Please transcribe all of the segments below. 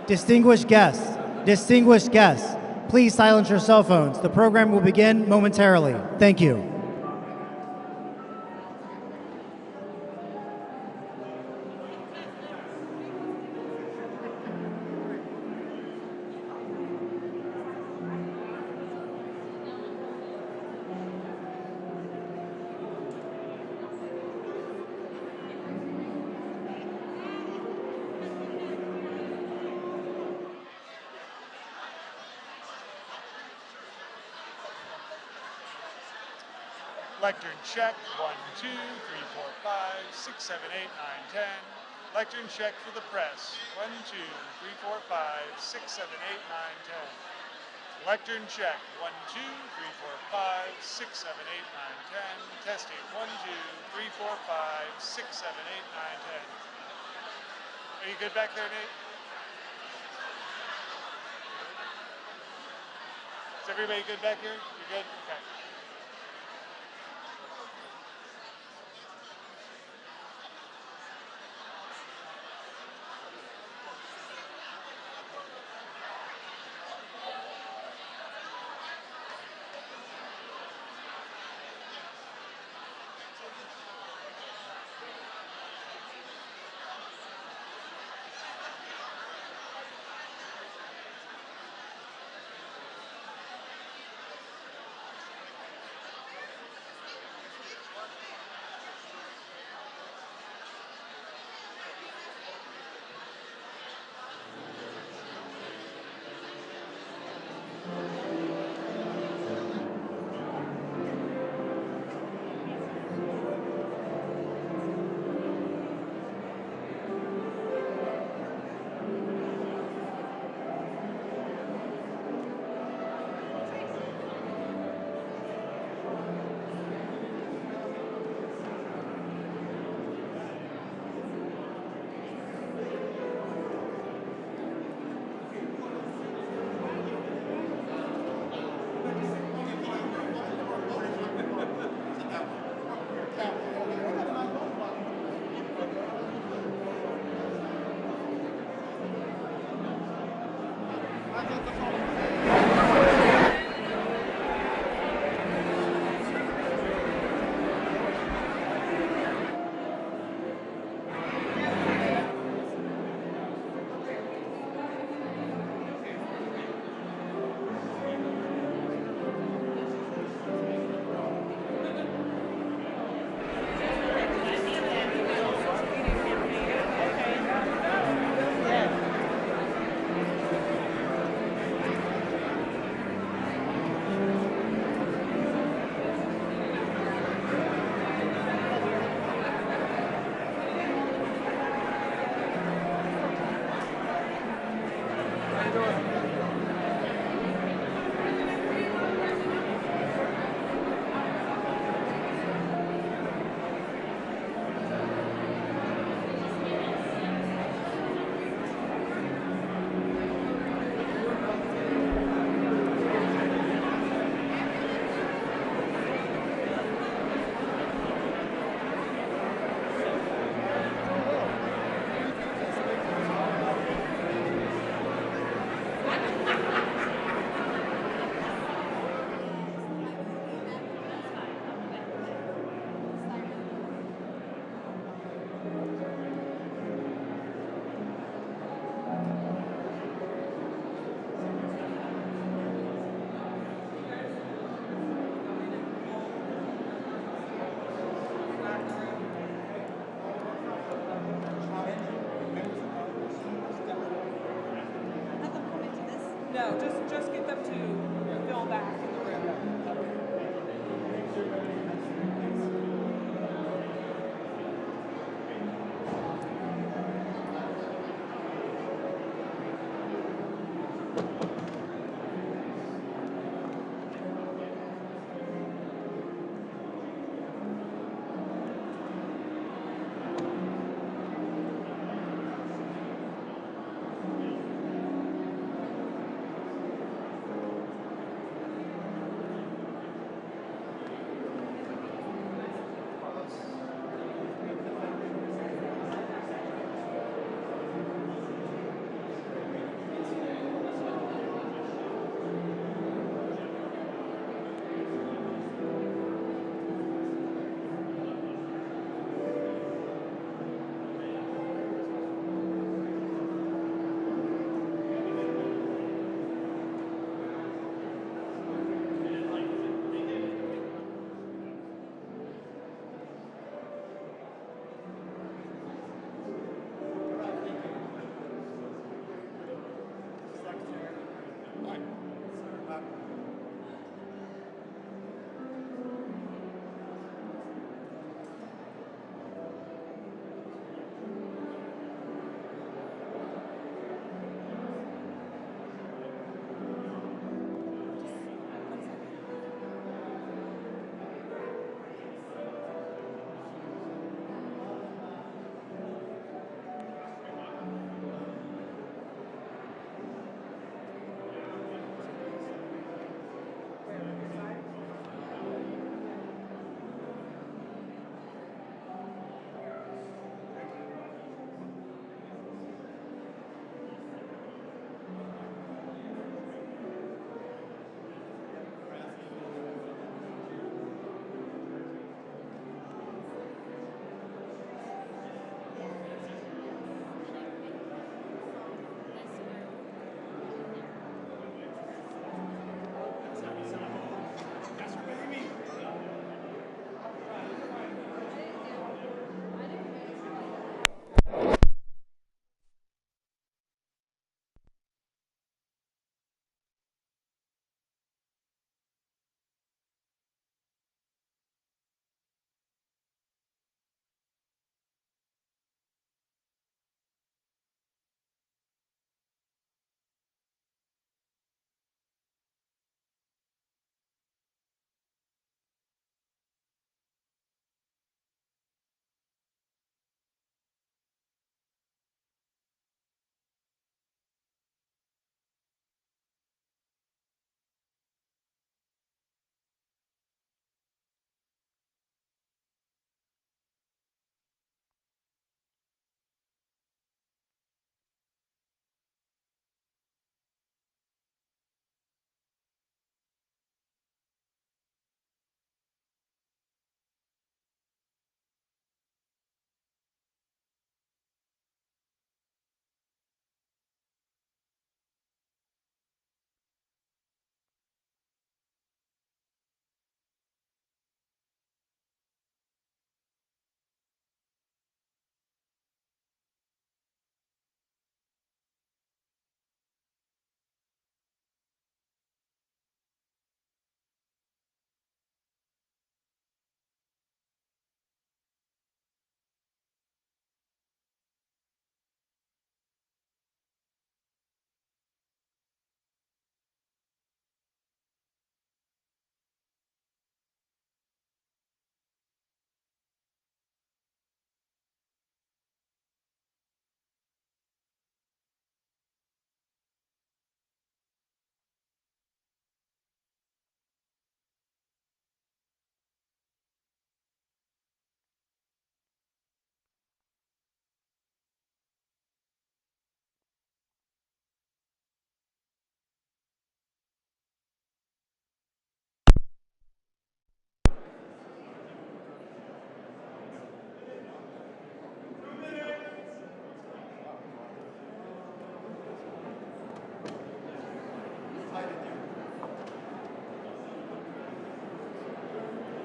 distinguished guests, please silence your cell phones. The program will begin momentarily. Thank you. Lectern check, 1, 2, 3, 4, 5, 6, 7, 8, 9, 10. Lectern check for the press, 1, 2, 3, 4, 5, 6, 7, 8, 9, 10. Lectern check, 1, 2, 3, 4, 5, 6, 7, 8, 9, 10. Testing, 1, 2, 3, 4, 5, 6, 7, 8, 9, 10. Are you good back there, Nate? Is everybody good back here? You're good? Okay. No, just get them to fill back in the room.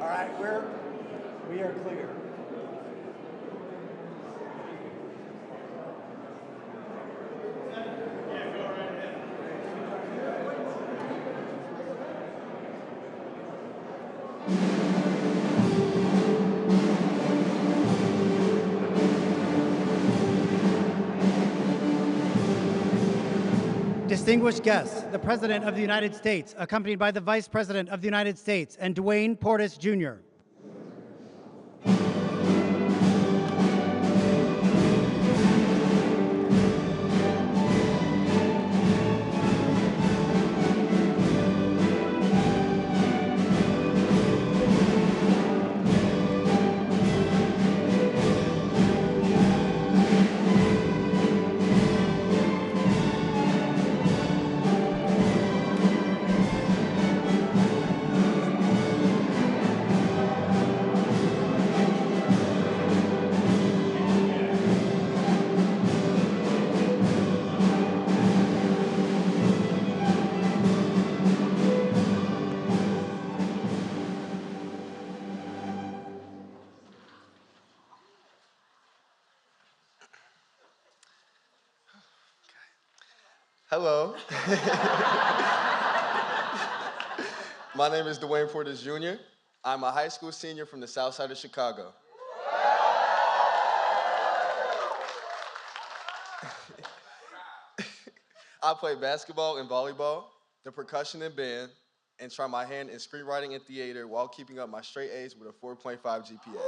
All right, we are clear. Distinguished guests, the President of the United States, accompanied by the Vice President of the United States and Dwayne Portis Jr. Hello. My name is Dwayne Portis Jr. I'm a high school senior from the south side of Chicago. I play basketball and volleyball, the percussion and band, and try my hand in screenwriting and theater while keeping up my straight A's with a 4.5 GPA.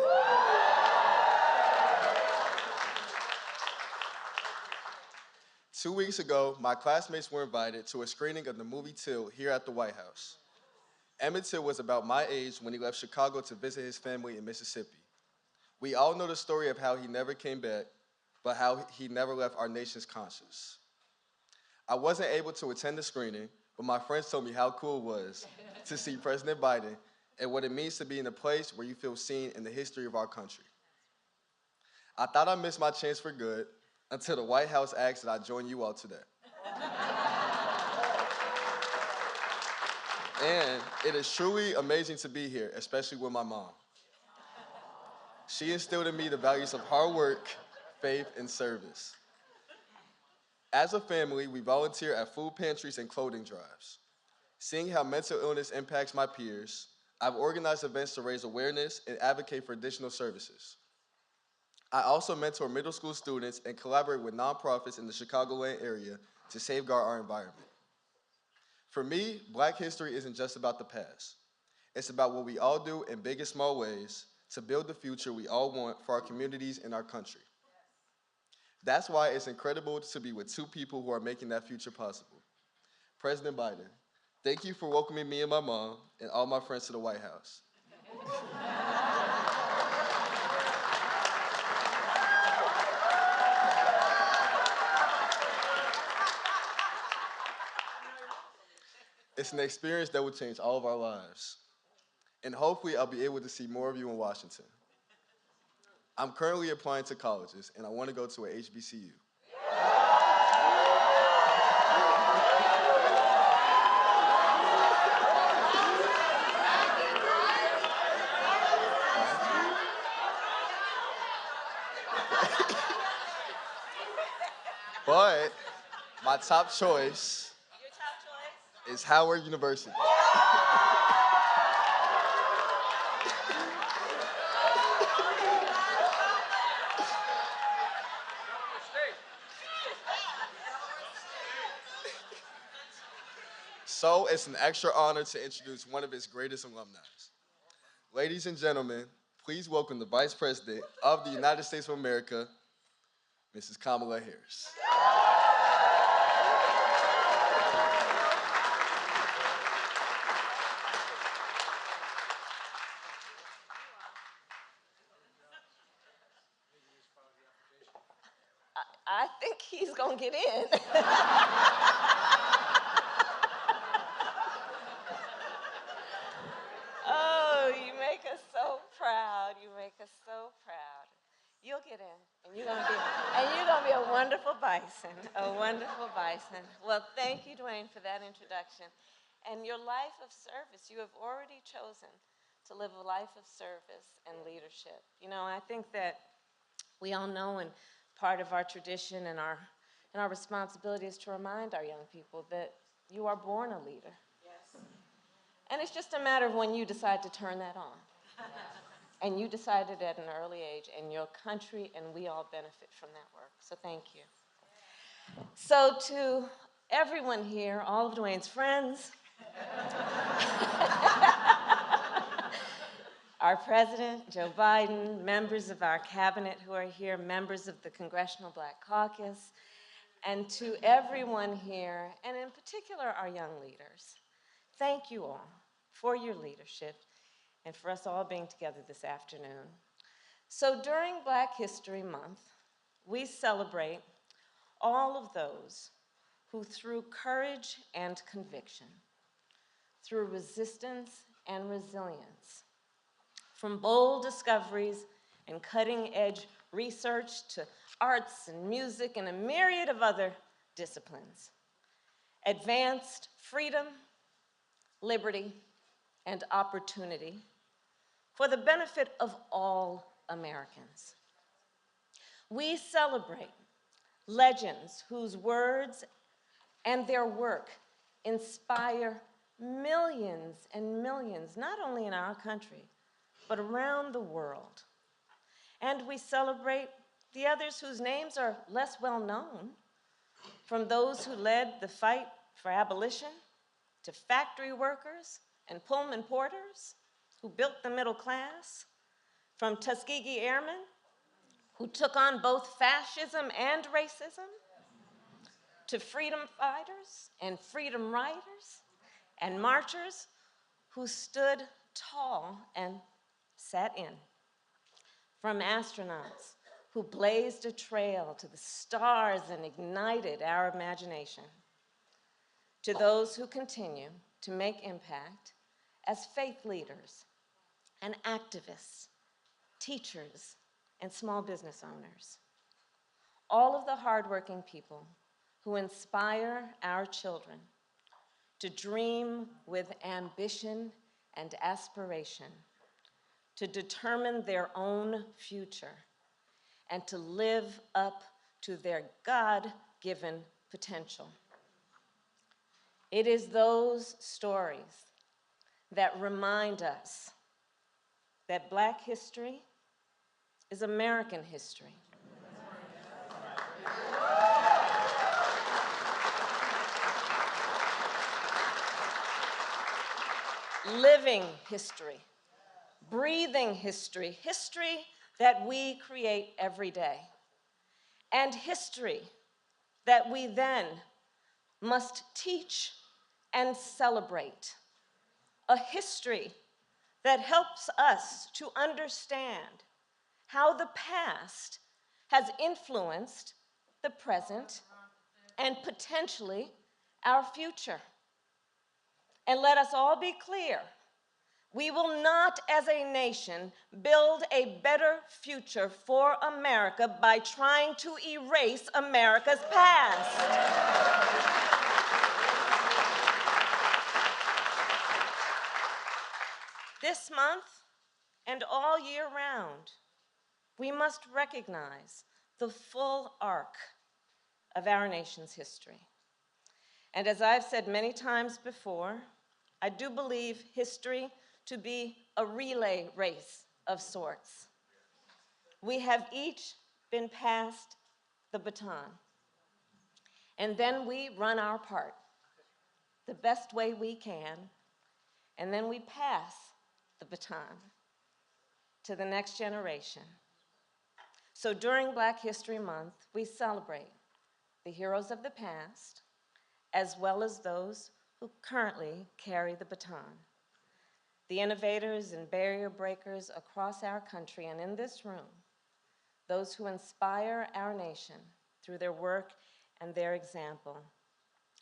Two weeks ago, my classmates were invited to a screening of the movie Till here at the White House. Emmett Till was about my age when he left Chicago to visit his family in Mississippi. We all know the story of how he never came back, but how he never left our nation's conscience. I wasn't able to attend the screening, but my friends told me how cool it was to see President Biden and what it means to be in a place where you feel seen in the history of our country. I thought I missed my chance for good until the White House asked that I join you all today. And it is truly amazing to be here, especially with my mom. She instilled in me the values of hard work, faith, and service. As a family, we volunteer at food pantries and clothing drives. Seeing how mental illness impacts my peers, I've organized events to raise awareness and advocate for additional services. I also mentor middle school students and collaborate with nonprofits in the Chicagoland area to safeguard our environment. For me, Black history isn't just about the past. It's about what we all do in big and small ways to build the future we all want for our communities and our country. That's why it's incredible to be with two people who are making that future possible. President Biden, thank you for welcoming me and my mom and all my friends to the White House. It's an experience that will change all of our lives. And hopefully I'll be able to see more of you in Washington. I'm currently applying to colleges and I want to go to a HBCU. But my top choice is Howard University. So it's an extra honor to introduce one of its greatest alumni. Ladies and gentlemen, please welcome the Vice President of the United States of America, Mrs. Kamala Harris. I think he's gonna get in. Oh, you make us so proud. You make us so proud. You'll get in, and you're gonna be a wonderful bison, a wonderful bison. Well, thank you, Dwayne, for that introduction. And your life of service, you have already chosen to live a life of service and leadership. You know, I think that we all know, and part of our tradition and our responsibility is to remind our young people that you are born a leader. Yes. And it's just a matter of when you decide to turn that on. And you decided at an early age, and your country and we all benefit from that work. So thank you. So to everyone here, all of Dwayne's friends, our president, Joe Biden, members of our cabinet who are here, members of the Congressional Black Caucus, and to everyone here, and in particular our young leaders, thank you all for your leadership and for us all being together this afternoon. So during Black History Month, we celebrate all of those who through courage and conviction, through resistance and resilience, from bold discoveries and cutting-edge research to arts and music and a myriad of other disciplines, advanced freedom, liberty, and opportunity for the benefit of all Americans. We celebrate legends whose words and their work inspire millions and millions, not only in our country, but around the world. And we celebrate the others whose names are less well known, from those who led the fight for abolition, to factory workers and Pullman porters who built the middle class, from Tuskegee Airmen who took on both fascism and racism, to freedom fighters and freedom riders and marchers who stood tall and sat in, from astronauts who blazed a trail to the stars and ignited our imagination, to those who continue to make impact as faith leaders and activists, teachers, and small business owners. All of the hardworking people who inspire our children to dream with ambition and aspiration, to determine their own future, and to live up to their God-given potential. It is those stories that remind us that Black history is American history. Living history, breathing history, history that we create every day, and history that we then must teach and celebrate. A history that helps us to understand how the past has influenced the present and potentially our future. And let us all be clear, we will not, as a nation, build a better future for America by trying to erase America's past. This month, and all year round, we must recognize the full arc of our nation's history. And as I've said many times before, I do believe history to be a relay race of sorts. We have each been passed the baton, and then we run our part the best way we can, and then we pass the baton to the next generation. So during Black History Month, we celebrate the heroes of the past, as well as those who currently carry the baton. The innovators and barrier breakers across our country and in this room, those who inspire our nation through their work and their example.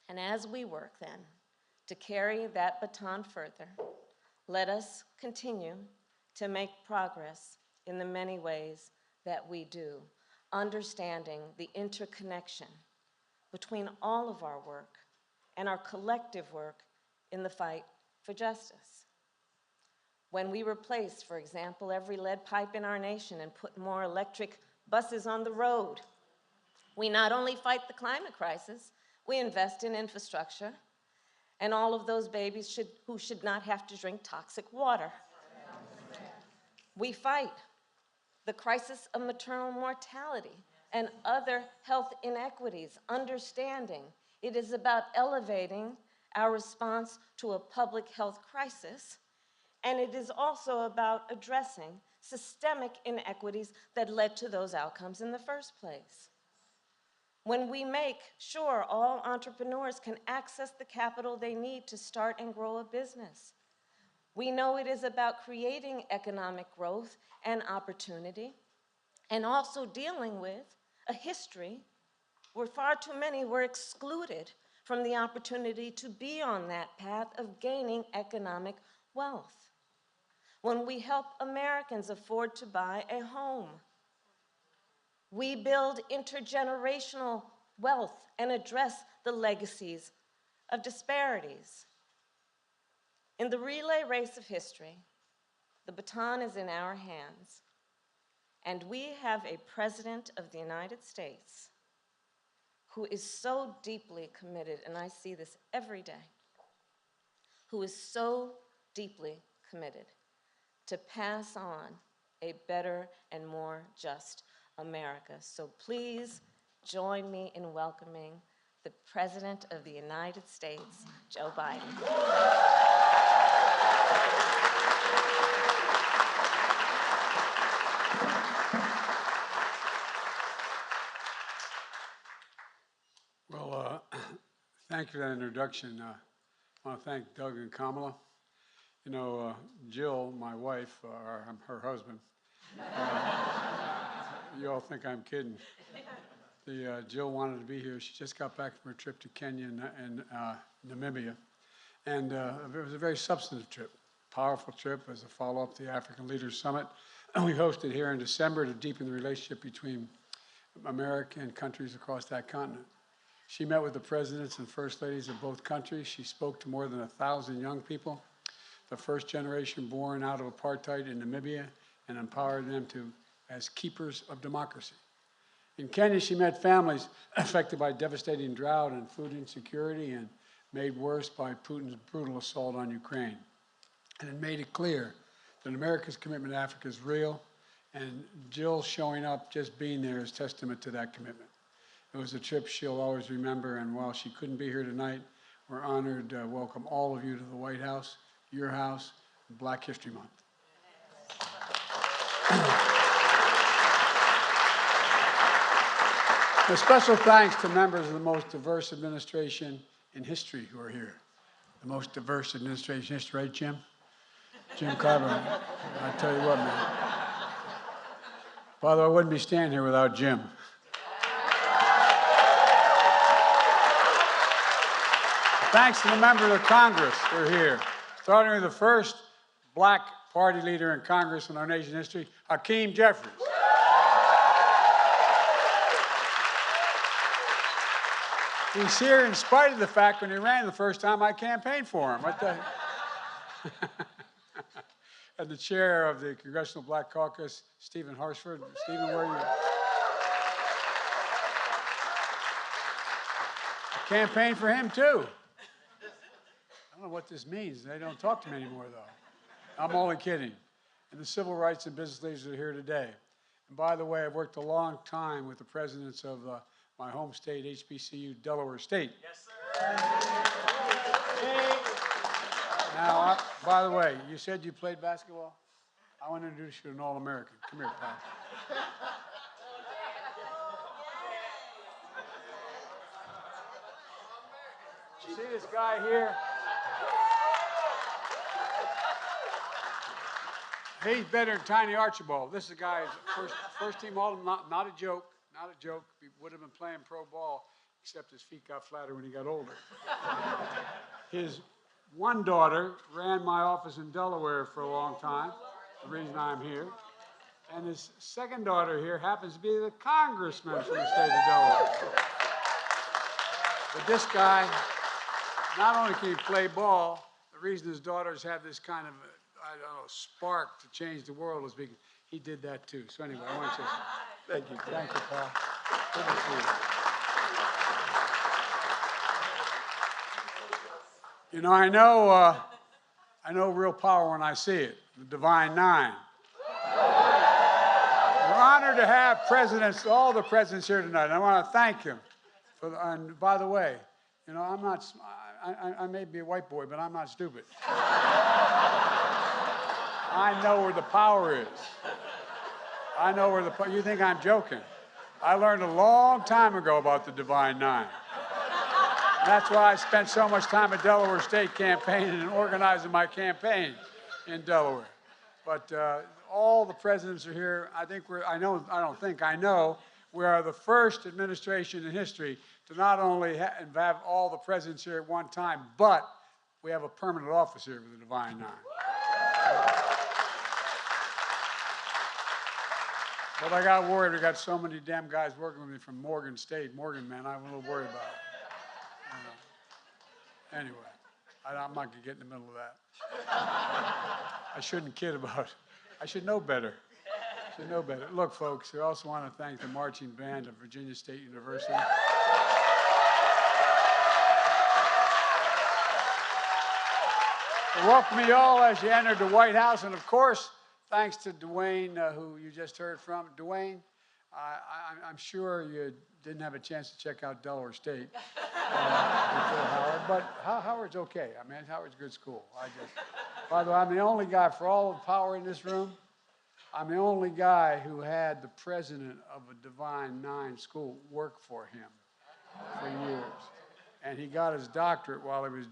And as we work then to carry that baton further, let us continue to make progress in the many ways that we do, understanding the interconnection between all of our work and our collective work in the fight for justice. When we replace, for example, every lead pipe in our nation and put more electric buses on the road, we not only fight the climate crisis, we invest in infrastructure and all of those babies who should not have to drink toxic water. We fight the crisis of maternal mortality and other health inequities, understanding it is about elevating our response to a public health crisis, and it is also about addressing systemic inequities that led to those outcomes in the first place. When we make sure all entrepreneurs can access the capital they need to start and grow a business, we know it is about creating economic growth and opportunity, and also dealing with a history where far too many were excluded from the opportunity to be on that path of gaining economic wealth. When we help Americans afford to buy a home, we build intergenerational wealth and address the legacies of disparities. In the relay race of history, the baton is in our hands, and we have a President of the United States who is so deeply committed, and I see this every day, who is so deeply committed to pass on a better and more just America. So please join me in welcoming the President of the United States, Joe Biden. Well, thank you for that introduction. I want to thank Doug and Kamala. You know, Jill, my wife, or I'm her husband, you all think I'm kidding. Jill wanted to be here. She just got back from her trip to Kenya and Namibia. And it was a very substantive trip, powerful trip as a follow-up to the African Leaders Summit. We hosted here in December to deepen the relationship between America and countries across that continent. She met with the presidents and first ladies of both countries. She spoke to more than 1,000 young people, the first generation born out of apartheid in Namibia, and empowered them as keepers of democracy. In Kenya, she met families affected by devastating drought and food insecurity and made worse by Putin's brutal assault on Ukraine. And it made it clear that America's commitment to Africa is real, and Jill showing up, just being there, is testament to that commitment. It was a trip she'll always remember, and while she couldn't be here tonight, we're honored to welcome all of you to the White House, your house, Black History Month. A special thanks to members of the most diverse administration in history who are here. The most diverse administration in history, right, Jim? Jim Carver. I tell you what, man. By the way, I wouldn't be standing here without Jim. Thanks to the members of Congress who are here, starting with the first Black party leader in Congress in our nation's history, Hakeem Jeffries. He's here in spite of the fact when he ran the first time I campaigned for him. What the? And the chair of the Congressional Black Caucus, Stephen Harsford. Stephen, where are you? I campaigned for him, too. I don't know what this means. They don't talk to me anymore, though. I'm only kidding. And the civil rights and business leaders are here today. And by the way, I've worked a long time with the presidents of my home state, HBCU, Delaware State. Yes, sir. Now, by the way, you said you played basketball? I want to introduce you to an All-American. Come here, pal. You see this guy here? He's better than Tiny Archibald. This is a guy first team all, not a joke, not a joke. He would have been playing pro ball, except his feet got flatter when he got older. His one daughter ran my office in Delaware for a long time, the reason I'm here. And his second daughter here happens to be the congressman from the state of Delaware. But this guy, not only can he play ball, the reason his daughters have this kind of, I don't know, spark to change the world was because he did that too. So anyway, I want to say thank you. Thank you, Paul. Good to see you. You know, I know real power when I see it, the Divine Nine. We're honored to have presidents, all the presidents here tonight. And I want to thank him. And by the way, you know, I may be a white boy, but I'm not stupid. I know where the power is. I know where you think I'm joking. I learned a long time ago about the Divine Nine. And that's why I spent so much time at Delaware State campaigning and organizing my campaign in Delaware. But all the presidents are here. I know we are the first administration in history to not only have all the presidents here at one time, but we have a permanent office here with the Divine Nine. But I got worried. We got so many damn guys working with me from Morgan State. Morgan, man, I'm a little worried about it. Anyway, I'm not going to get in the middle of that. I shouldn't kid about it. I should know better. Look, folks, I also want to thank the marching band of Virginia State University. Welcome you all as you entered the White House, and of course, thanks to Dwayne, who you just heard from. Dwayne, I'm sure you didn't have a chance to check out Delaware State before Howard, but Howard's okay. I mean, Howard's a good school. By the way, I'm the only guy, for all the power in this room, I'm the only guy who had the president of a Divine Nine school work for him for years. And he got his doctorate while he was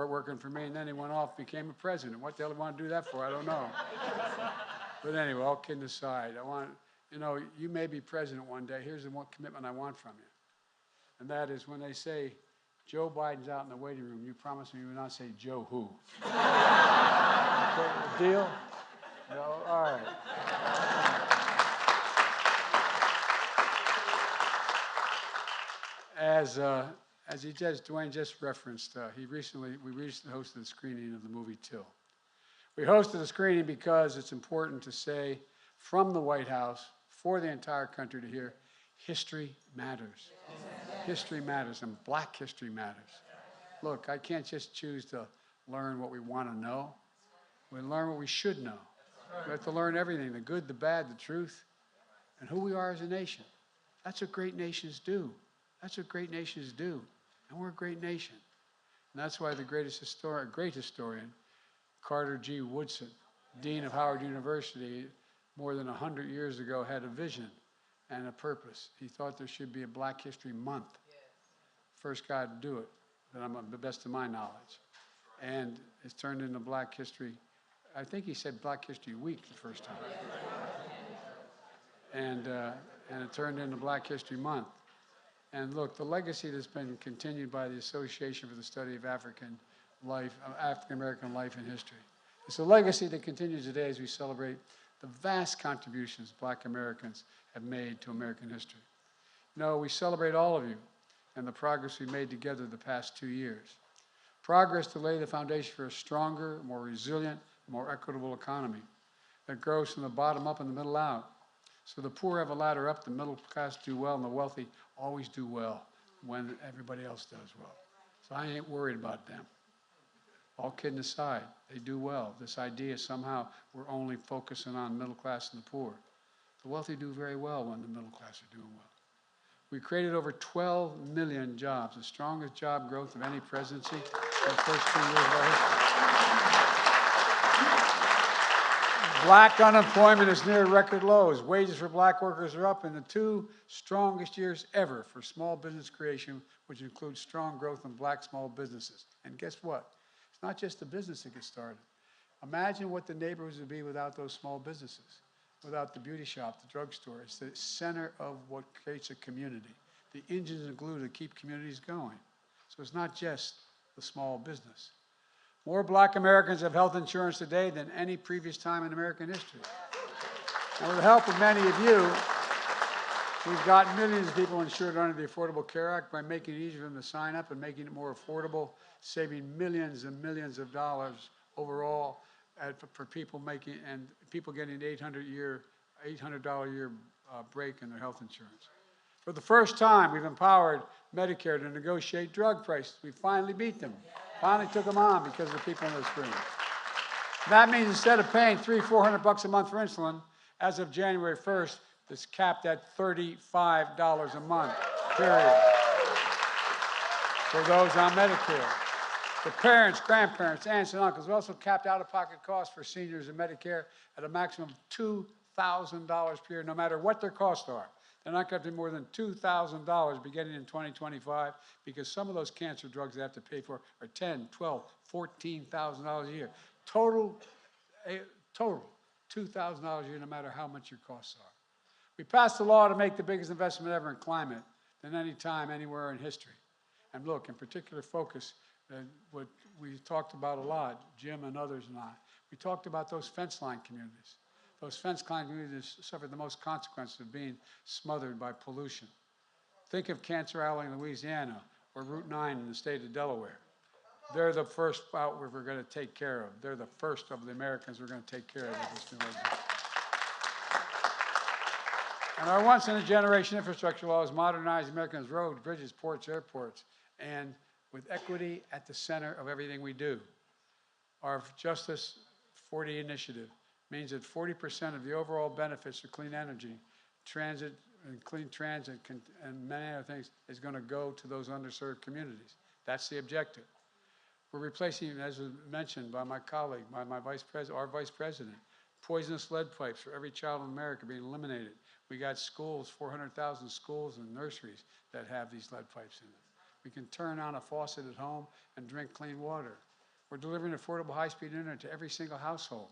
working for me, and then he went off and became a president. What the hell did he want to do that for? I don't know. But anyway, all kidding aside, you may be president one day. Here's the one commitment I want from you. And that is when they say, Joe Biden's out in the waiting room, you promise me you will not say Joe who. Okay, deal? No? All right. As Dwayne just referenced, we recently hosted a screening of the movie Till. We hosted a screening because it's important to say from the White House for the entire country to hear, history matters. History matters, and Black history matters. Look, I can't just choose to learn what we want to know. We learn what we should know. We have to learn everything, the good, the bad, the truth, and who we are as a nation. That's what great nations do. That's what great nations do. And we're a great nation. And that's why the great historian, Carter G. Woodson, Dean of Howard University, more than 100 years ago, had a vision and a purpose. He thought there should be a Black History Month. First guy to do it, the best of my knowledge. And it's turned into Black History, I think he said Black History Week the first time. And it turned into Black History Month. And look, the legacy that's been continued by the Association for the Study of African American life and history. It's a legacy that continues today as we celebrate the vast contributions Black Americans have made to American history. We celebrate all of you and the progress we made together the past 2 years. Progress to lay the foundation for a stronger, more resilient, more equitable economy that grows from the bottom up and the middle out. So the poor have a ladder up, the middle class do well, and the wealthy always do well when everybody else does well. So I ain't worried about them. All kidding aside, they do well. This idea somehow we're only focusing on middle class and the poor. The wealthy do very well when the middle class are doing well. We created over 12 million jobs, the strongest job growth of any presidency in the first 2 years of our history. Black unemployment is near record lows. Wages for Black workers are up in the 2 strongest years ever for small business creation, which includes strong growth in Black small businesses. And guess what? It's not just the business that gets started. Imagine what the neighborhoods would be without those small businesses, without the beauty shop, the drugstore. It's the center of what creates a community, the engines and glue to keep communities going. So it's not just the small business. More Black Americans have health insurance today than any previous time in American history. And with the help of many of you, we've got millions of people insured under the Affordable Care Act by making it easier for them to sign up and making it more affordable, saving millions and millions of dollars overall for people making, and people getting $800 a year break in their health insurance. For the first time, we've empowered Medicare to negotiate drug prices. We finally beat them. Finally took them on because of the people in this room. That means instead of paying $300-400 a month for insulin, as of January 1st, it's capped at $35 a month, period, for those on Medicare. The parents, grandparents, aunts, and uncles, we also capped out-of-pocket costs for seniors in Medicare at a maximum of $2,000 per year, no matter what their costs are. They're not going to be more than $2,000 beginning in 2025 because some of those cancer drugs they have to pay for are $10,000, $12,000, $14,000 a year. Total $2,000 a year, no matter how much your costs are. We passed a law to make the biggest investment ever in climate than any time, anywhere in history. And look, in particular focus, what we talked about a lot, Jim and others and I, we talked about those fence line communities. Those fence line communities suffered the most consequences of being smothered by pollution. Think of Cancer Alley in Louisiana or Route 9 in the state of Delaware. They're the first out we're going to take care of. They're the first of the Americans we're going to take care of with this new legislation. And our once-in-a-generation infrastructure laws modernize Americans' roads, bridges, ports, airports, and with equity at the center of everything we do. Our Justice 40 initiative means that 40% of the overall benefits of clean energy, transit, and clean transit, and many other things is going to go to those underserved communities. That's the objective. We're replacing, as was mentioned by my colleague, our vice president, poisonous lead pipes for every child in America being eliminated. We got schools, 400,000 schools and nurseries that have these lead pipes in them. We can turn on a faucet at home and drink clean water. We're delivering affordable high-speed internet to every single household.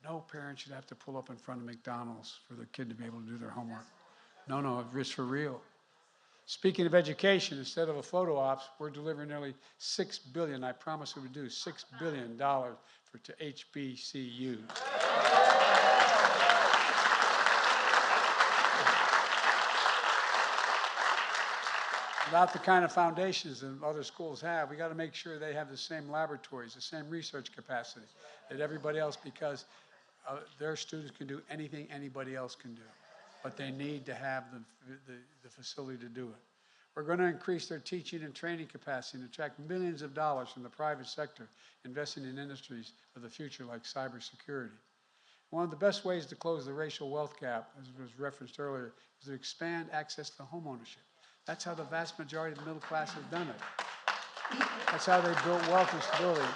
No parent should have to pull up in front of McDonald's for their kid to be able to do their homework. No, it's for real. Speaking of education, instead of a photo ops, we're delivering nearly $6 billion. I promise we would do $6 billion to HBCUs. Without the kind of foundations that other schools have, we got to make sure they have the same laboratories, the same research capacity that everybody else, because their students can do anything anybody else can do, but they need to have the facility to do it. We're going to increase their teaching and training capacity and attract millions of dollars from the private sector, investing in industries of the future like cybersecurity. One of the best ways to close the racial wealth gap, as was referenced earlier, is to expand access to homeownership. That's how the vast majority of the middle class has done it. That's how they built wealth and stability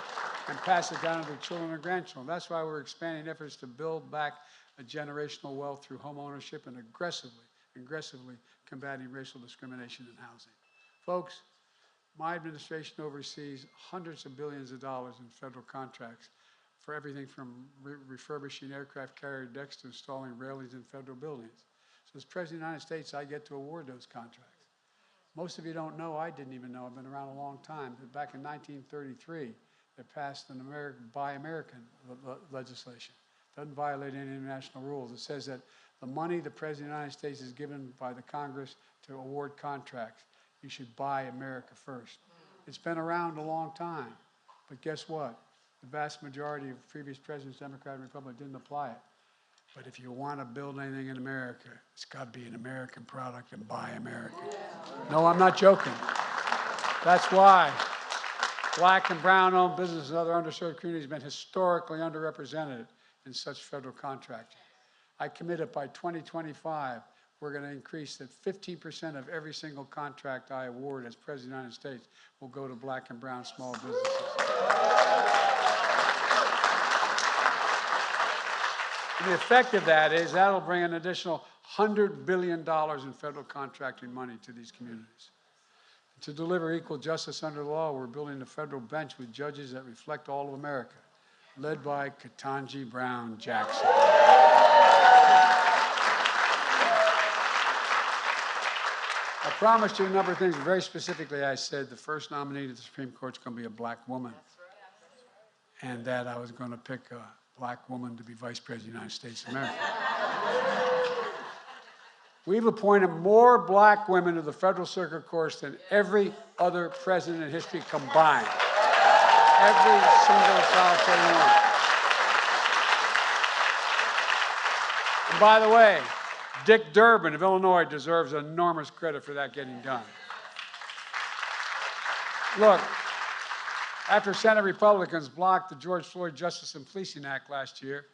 and pass it down to their children and grandchildren. That's why we're expanding efforts to build back a generational wealth through home ownership and aggressively combating racial discrimination in housing. Folks, my administration oversees hundreds of billions of dollars in federal contracts for everything from refurbishing aircraft carrier decks to installing railings in federal buildings. So as President of the United States, I get to award those contracts. Most of you don't know, I didn't even know, I've been around a long time, but back in 1933, they passed an Buy American legislation. It doesn't violate any international rules. It says that the money the President of the United States is given by the Congress to award contracts, you should buy America first. It's been around a long time, but guess what? The vast majority of previous presidents, Democrat and Republican, didn't apply it. But if you want to build anything in America, it's got to be an American product and buy American. No, I'm not joking. That's why Black and brown-owned businesses and other underserved communities have been historically underrepresented in such federal contracting. I committed by 2025, we're going to increase that 15% of every single contract I award as President of the United States will go to Black and brown small businesses. And the effect of that is that'll bring an additional $100 billion in federal contracting money to these communities. To deliver equal justice under the law, we're building a federal bench with judges that reflect all of America, led by Ketanji Brown Jackson. I promised you a number of things. Very specifically, I said the first nominee to the Supreme Court is going to be a Black woman, and that I was going to pick a Black woman to be Vice President of the United States of America. We've appointed more Black women to the Federal Circuit Courts than every other president in history combined. Every single solitary one. And by the way, Dick Durbin of Illinois deserves enormous credit for that getting done. Look, after Senate Republicans blocked the George Floyd Justice and Policing Act last year,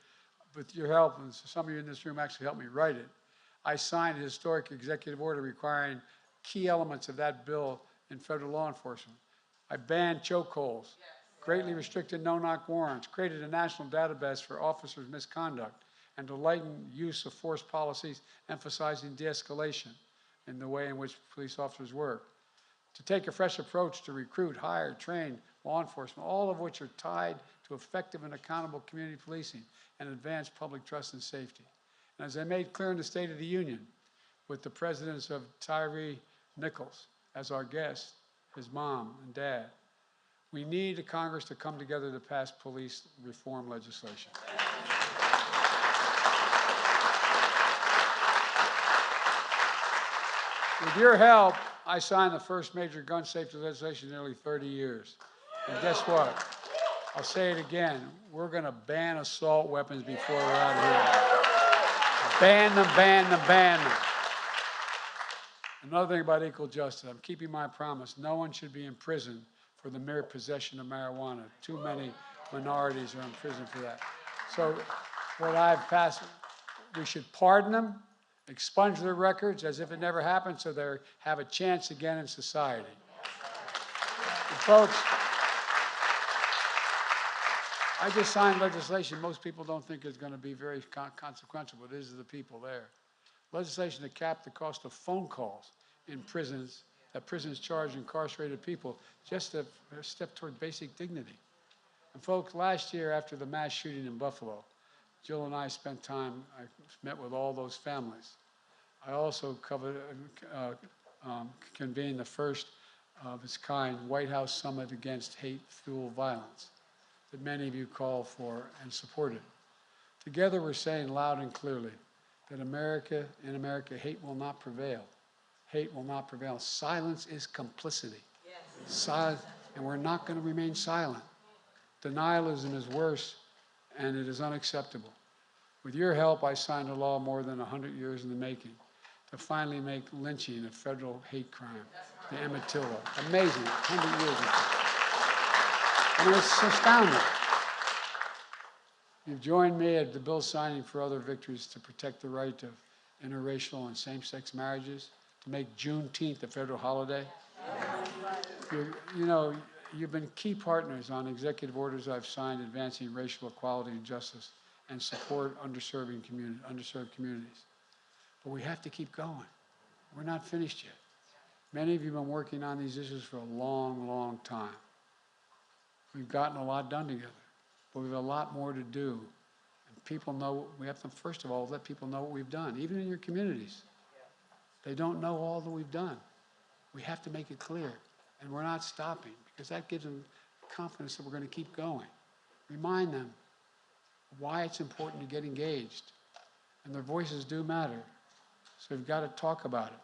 with your help, and some of you in this room actually helped me write it, I signed a historic executive order requiring key elements of that bill in federal law enforcement. I banned chokeholds, greatly restricted no-knock warrants, created a national database for officers' misconduct, and to lighten use of force policies emphasizing de-escalation in the way in which police officers work. To take a fresh approach to recruit, hire, train law enforcement, all of which are tied to effective and accountable community policing and advance public trust and safety. And as I made clear in the State of the Union, with the presidents of Tyree Nichols as our guest, his mom and dad, we need a Congress to come together to pass police reform legislation. With your help, I signed the first major gun safety legislation in nearly 30 years. And guess what? I'll say it again. We're going to ban assault weapons before we're out of here. Ban them, ban them, ban them. Another thing about equal justice, I'm keeping my promise. No one should be in prison for the mere possession of marijuana. Too many minorities are in prison for that. So what I've passed, we should pardon them, expunge their records as if it never happened so they have a chance again in society. And folks, I just signed legislation most people don't think is going to be very consequential, but it is to the people there. Legislation to cap the cost of phone calls in prisons, that prisons charge incarcerated people, just a step toward basic dignity. And folks, last year after the mass shooting in Buffalo, Jill and I spent time, I met with all those families. I also convened the first of its kind White House Summit Against Hate-Fueled Violence that many of you called for and supported. Together we're saying loud and clearly that in America, hate will not prevail. Hate will not prevail. Silence is complicity. Yes. Silence, and we're not going to remain silent. Denialism is worse, and it is unacceptable. With your help, I signed a law more than 100 years in the making to finally make lynching a federal hate crime, the Emmett Till law. Amazing, 100 years ago. And it's astounding. You've joined me at the bill signing for other victories to protect the right of interracial and same-sex marriages, to make Juneteenth a federal holiday. You know, you've been key partners on executive orders I've signed advancing racial equality and justice and support underserved communities. But we have to keep going. We're not finished yet. Many of you have been working on these issues for a long, long time. We've gotten a lot done together, but we have a lot more to do. And people know, we have to, first of all, let people know what we've done, even in your communities. They don't know all that we've done. We have to make it clear. And we're not stopping, because that gives them confidence that we're going to keep going. Remind them why it's important to get engaged. And their voices do matter. So we've got to talk about it.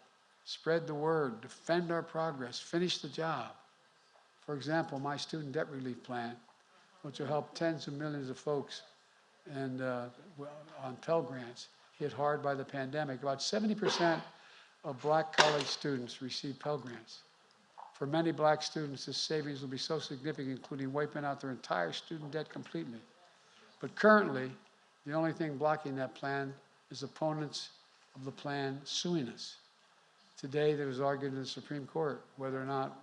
Spread the word. Defend our progress. Finish the job. For example, my student debt relief plan, which will help tens of millions of folks and on Pell Grants hit hard by the pandemic. About 70% of black college students receive Pell Grants. For many black students, this savings will be so significant, including wiping out their entire student debt completely. But currently, the only thing blocking that plan is opponents of the plan suing us. Today, there was argued in the Supreme Court whether or not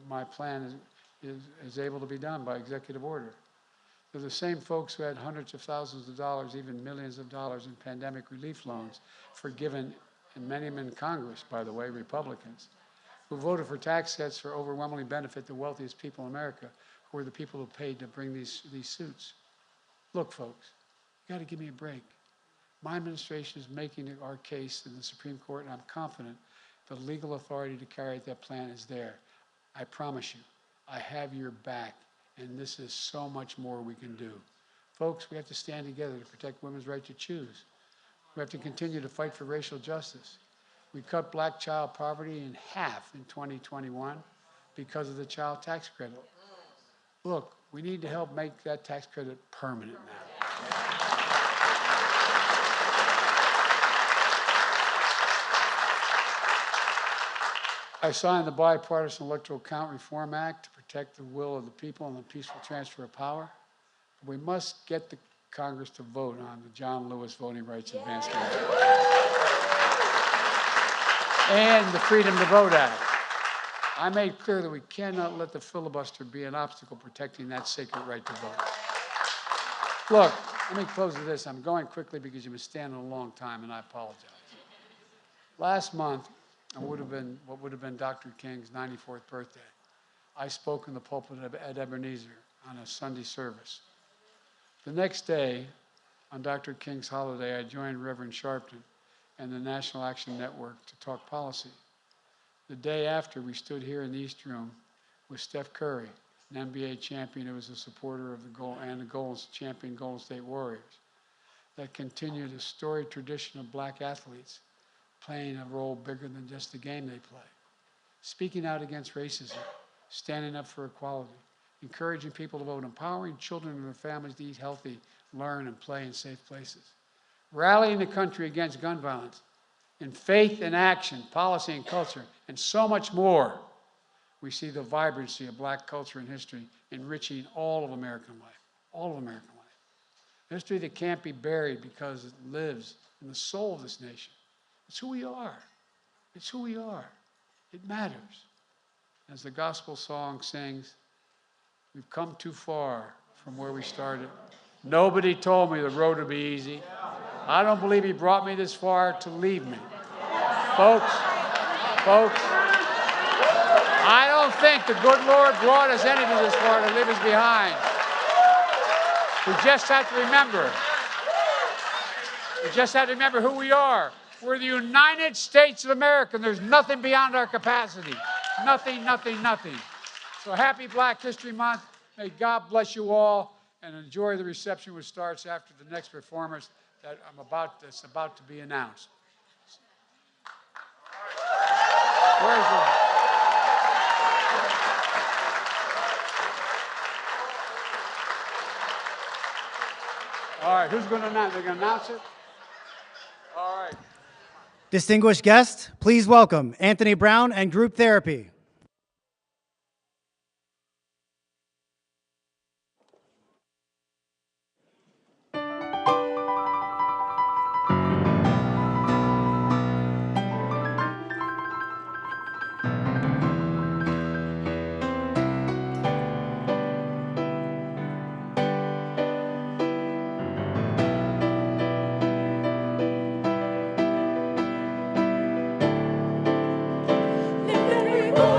my plan is able to be done by executive order. They're the same folks who had hundreds of thousands of dollars, even millions of dollars in pandemic relief loans forgiven, and many of them in Congress, by the way, Republicans, who voted for tax cuts for overwhelmingly benefit the wealthiest people in America, who are the people who paid to bring these suits. Look, folks, you got to give me a break. My administration is making our case in the Supreme Court, and I'm confident the legal authority to carry out that plan is there. I promise you, I have your back, and this is so much more we can do. Folks, we have to stand together to protect women's right to choose. We have to continue to fight for racial justice. We cut black child poverty in half in 2021 because of the child tax credit. Look, we need to help make that tax credit permanent now. I signed the Bipartisan Electoral Count Reform Act to protect the will of the people and the peaceful transfer of power. We must get the Congress to vote on the John Lewis Voting Rights Advancement Act and the Freedom to Vote Act. I made clear that we cannot let the filibuster be an obstacle protecting that sacred right to vote. Look, let me close with this. I'm going quickly because you've been standing a long time, and I apologize. Last month, what would have been Dr. King's 94th birthday, I spoke in the pulpit at Ebenezer on a Sunday service. The next day, on Dr. King's holiday, I joined Reverend Sharpton and the National Action Network to talk policy. The day after, we stood here in the East Room with Steph Curry, an NBA champion who was a supporter of the champion Golden State Warriors, that continued a storied tradition of black athletes playing a role bigger than just the game they play, speaking out against racism, standing up for equality, encouraging people to vote, empowering children and their families to eat healthy, learn, and play in safe places, rallying the country against gun violence, in faith and action, policy and culture, and so much more. We see the vibrancy of black culture and history enriching all of American life, all of American life. History that can't be buried because it lives in the soul of this nation. It's who we are. It's who we are. It matters. As the gospel song sings, we've come too far from where we started. Nobody told me the road would be easy. I don't believe he brought me this far to leave me. Folks, I don't think the good Lord brought us anything this far to leave us behind. We just have to remember. We just have to remember who we are. We're the United States of America, and there's nothing beyond our capacity. Nothing, nothing, nothing. So happy Black History Month. May God bless you all, and enjoy the reception which starts after the next performers that's about to be announced. Where's the... All right, who's going to announce? They're going to announce it? All right. Distinguished guests, please welcome Anthony Brown and Group Therapy. Liberty.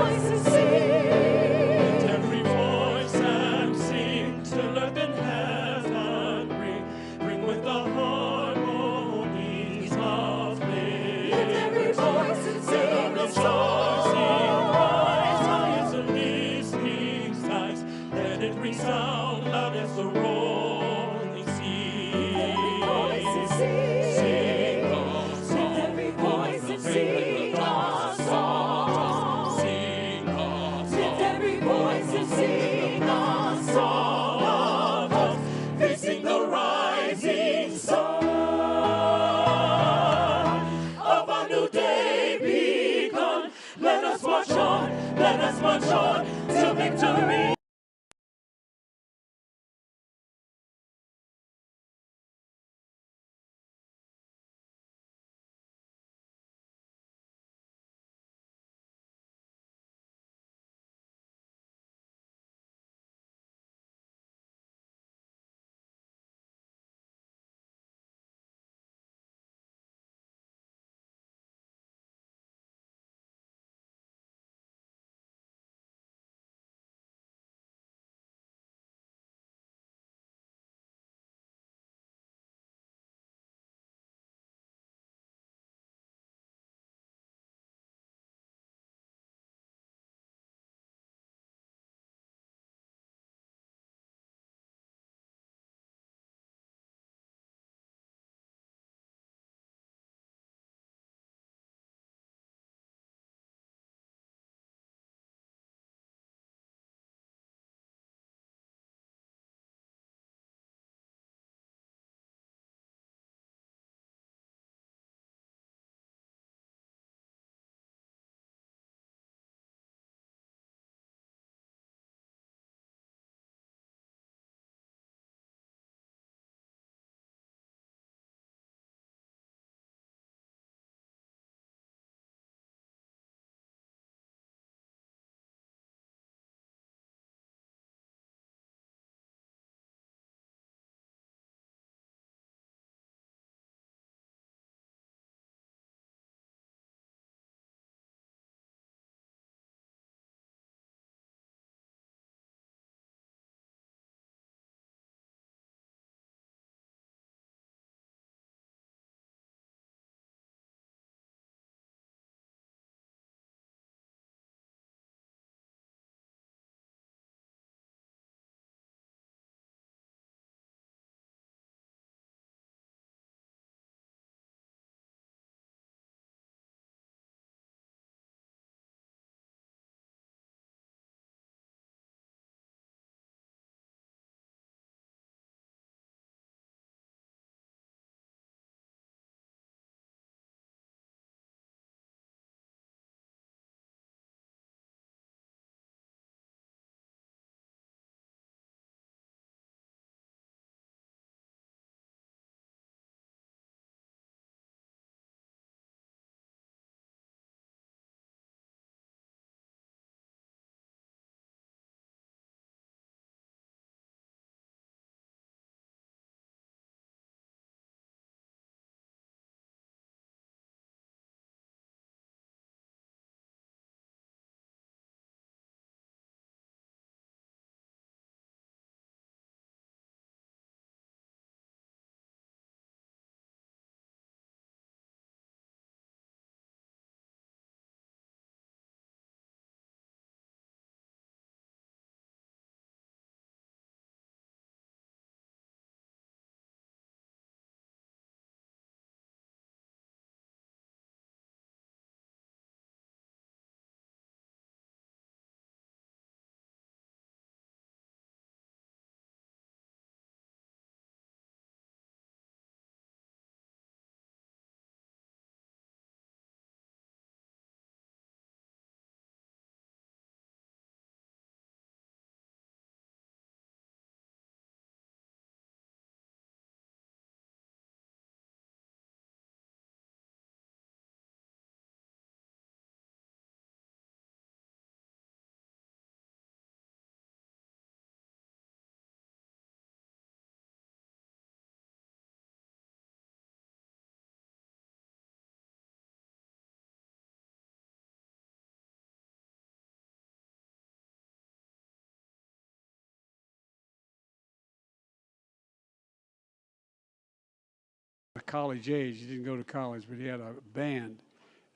college age. He didn't go to college, but he had a band.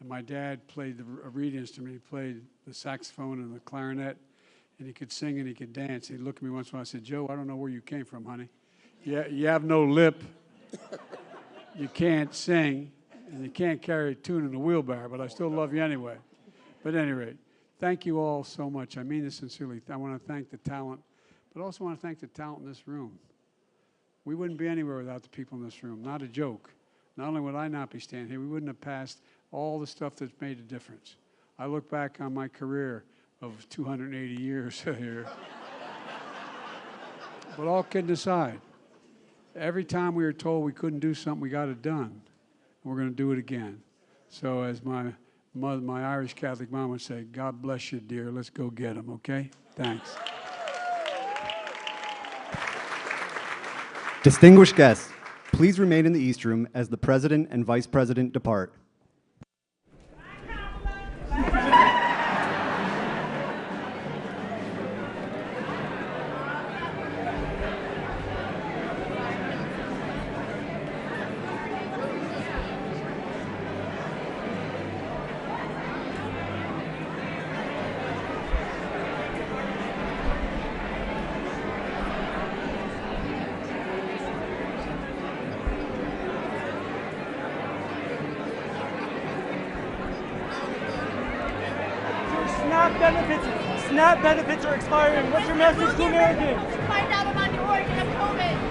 And my dad played a reed instrument. He played the saxophone and the clarinet, and he could sing and he could dance. He'd look at me once in a while and said, "Joe, I don't know where you came from, honey. You have no lip, you can't sing, and you can't carry a tune in a wheelbarrow, but I still love you anyway." But at any rate, thank you all so much. I mean this sincerely. I want to thank the talent, but also want to thank the talent in this room. We wouldn't be anywhere without the people in this room. Not a joke. Not only would I not be standing here, we wouldn't have passed all the stuff that's made a difference. I look back on my career of 280 years here. But all kidding aside, every time we were told we couldn't do something, we got it done. We're going to do it again. So as my mother, my Irish Catholic mom would say, "God bless you, dear. Let's go get them," okay? Thanks. Distinguished guests, please remain in the East Room as the President and Vice President depart. SNAP benefits are expiring. What's your message to Americans? Find out about the origin of COVID.